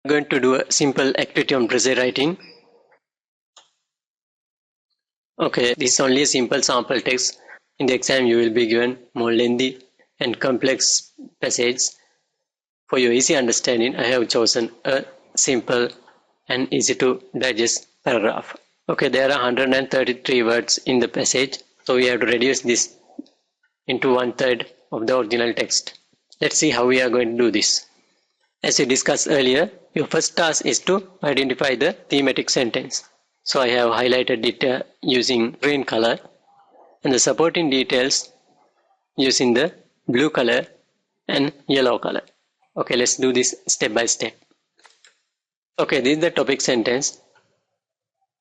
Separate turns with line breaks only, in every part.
I'm going to do a simple activity on precis writing. Okay, this is only a simple sample text. In the exam, you will be given more lengthy and complex passages. For your easy understanding, I have chosen a simple and easy to digest paragraph. Okay, there are 133 words in the passage, so we have to reduce this into 1/3 of the original text. Let's see how we are going to do this. As we discussed earlier, your first task is to identify the thematic sentence. So I have highlighted it using green color and the supporting details using the blue color and yellow color. Okay, let's do this step by step. Okay, this is the topic sentence.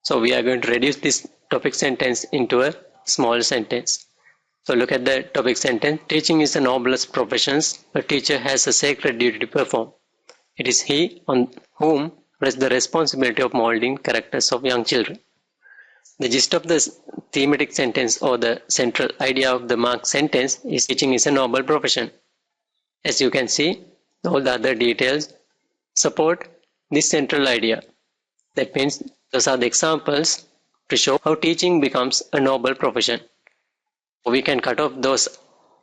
So we are going to reduce this topic sentence into a small sentence. So look at the topic sentence. Teaching is the noblest profession. A teacher has a sacred duty to perform. It is he on whom rests the responsibility of molding characters of young children. The gist of the thematic sentence or the central idea of the marked sentence is teaching is a noble profession. As you can see, all the other details support this central idea. That means those are the examples to show how teaching becomes a noble profession. We can cut off those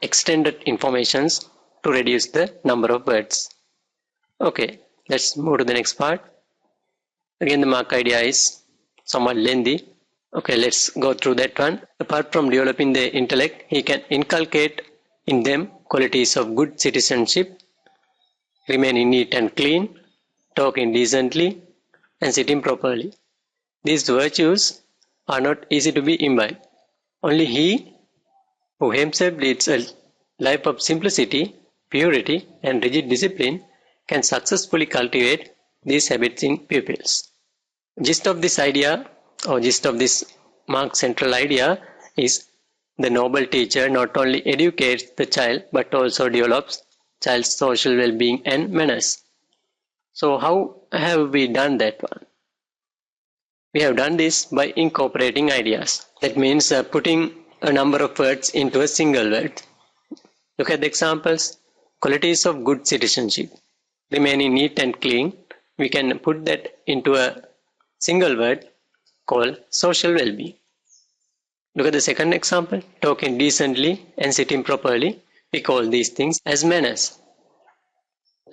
extended informations to reduce the number of words. Okay, let's move to the next part. Again, the mark idea is somewhat lengthy. Okay, let's go through that one. Apart from developing their intellect, he can inculcate in them qualities of good citizenship, remaining neat and clean, talking decently, and sitting properly. These virtues are not easy to be imbibed. Only he who himself leads a life of simplicity, purity, and rigid discipline can successfully cultivate these habits in pupils. Gist of this idea or gist of this marked central idea is the noble teacher not only educates the child but also develops child's social well-being and manners. So how have we done that one? We have done this by incorporating ideas. That means putting a number of words into a single word. Look at the examples. Qualities of good citizenship. Remaining neat and clean. We can put that into a single word called social well-being. Look at the second example. Talking decently and sitting properly. We call these things as manners.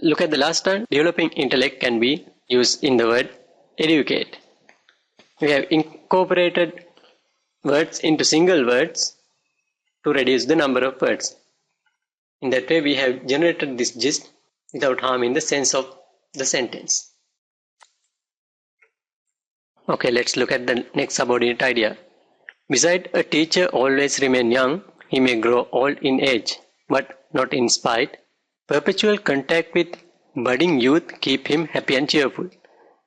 Look at the last one. Developing intellect can be used in the word educate. We have incorporated words into single words to reduce the number of words. In that way, we have generated this gist without harming the sense of the sentence. Okay, let's look at the next subordinate idea. Beside a teacher always remain young, he may grow old in age, but not in spite. Perpetual contact with budding youth keep him happy and cheerful.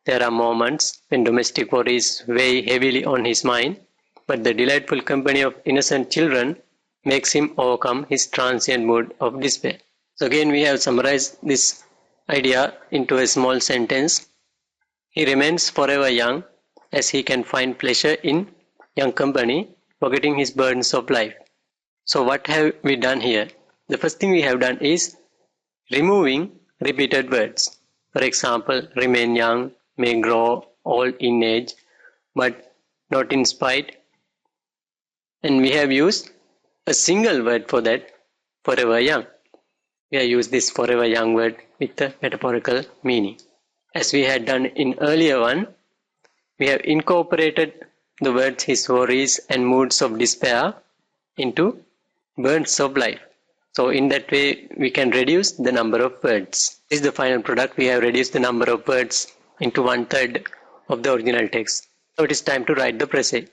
There are moments when domestic worries weigh heavily on his mind, but the delightful company of innocent children makes him overcome his transient mood of despair. So again, we have summarized this idea into a small sentence. He remains forever young as he can find pleasure in young company, forgetting his burdens of life. So what have we done here? The first thing we have done is removing repeated words. For example, remain young, may grow old in age, but not in spite. And we have used a single word for that, forever young. We have used this forever young word with a metaphorical meaning. As we had done in earlier one, we have incorporated the words his worries and moods of despair into burdens of life. So in that way, we can reduce the number of words. This is the final product. We have reduced the number of words into 1/3 of the original text. So it is time to write the precis.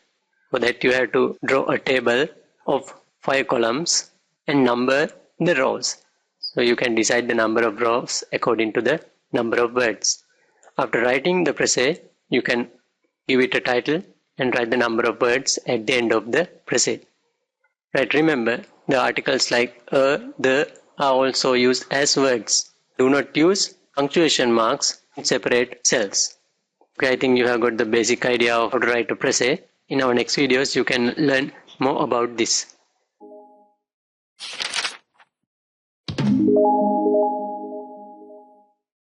For that, you have to draw a table of 5 columns and number the rows. So you can decide the number of rows according to the number of words. After writing the precis, you can give it a title and write the number of words at the end of the precis. Right, remember, the articles like the are also used as words. Do not use punctuation marks in separate cells. Okay, I think you have got the basic idea of how to write a precis. In our next videos, you can learn more about this.